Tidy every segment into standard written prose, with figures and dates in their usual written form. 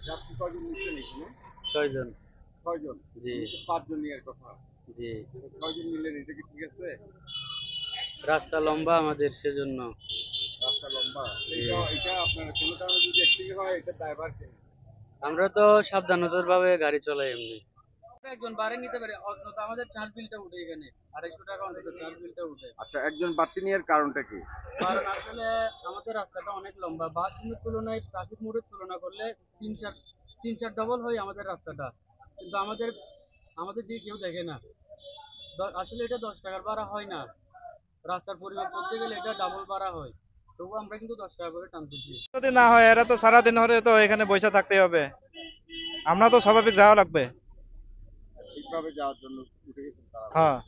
যাত্রী কয়জন নিচ্ছেন এখানে? 6 জন। 6 জন। জি। 5 জন নেওয়ার কথা। জি। 6 জন নিলেন, এটা কি ঠিক আছে? রাস্তা লম্বা আমাদের সেজন্য। রাস্তা লম্বা। জি। এটা আপনার কোনো কারণে যদি অ্যাক্সিডেন্ট হয়, এটা ড্রাইভার কে? আমরা তো সাবধানতার ভাবে গাড়ি চালাই এমনি। একজন বাড়ি নিতে পারে, অন্তত আমাদের চার্জ বিলটা উঠে এখানে 250 টাকা অন্তত চার্জ বিলটা উঠে। আচ্ছা, একজন বাড়তি নেওয়ার কারণটা কি? কারণ আসলে আমাদের রাস্তাটা অনেক লম্বা, বাস স্ট্যান্ডের তুলনায় ট্রাফিক মোড়ের তুলনা করলে তিন চার ডবল হয় আমাদের রাস্তাটা। কিন্তু আমাদের আমাদের দিকে কেউ দেখে না। আসলে এটা 10 টাকার ভাড়া হয় না, রাস্তার পরিমাপ করতে গেলে এটা ডাবল ভাড়া হয়। তবু আমরা কিন্তু 10 টাকা করে টানতেছি। যদি না হয় এরা তো সারাদিন ধরে তো এখানে বসে থাকতে হবে, আমরা তো স্বাভাবিক যাওয়া লাগবে। ঠিকভাবে যাওয়ার জন্য উঠে গেছেন তারা। হ্যাঁ,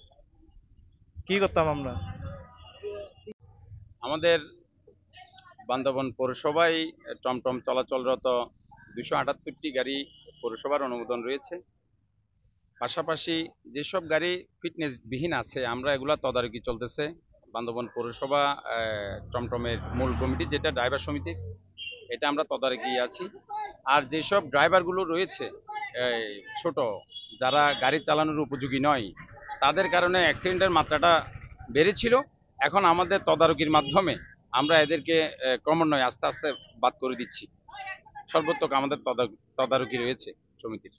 কি করতাম আমরা। আমাদের বান্দরবান পৌরসভায় টমটম চলাচলরত 278টি গাড়ি পৌরসভার অনুমোদন রয়েছে। পাশাপাশি যেসব গাড়ি ফিটনেস বিহীন আছে আমরা এগুলা তদারকি চলতেছে। বান্দরবান পৌরসভা টমটমের মূল কমিটি যেটা ড্রাইভার সমিতি, এটা আমরা তদারকি আছি। আর যেসব ড্রাইভারগুলো রয়েছে এই ছোট, যারা গাড়ি চালানোর উপযোগী নয়, তাদের কারণে অ্যাক্সিডেন্টের মাত্রাটা বেড়েছিল। এখন আমাদের তদারকির মাধ্যমে আমরা এদেরকে ক্রমান্বয়ে আস্তে আস্তে বাদ করে দিচ্ছি। সর্বোত্তক আমাদের তদারকি রয়েছে সমিতির।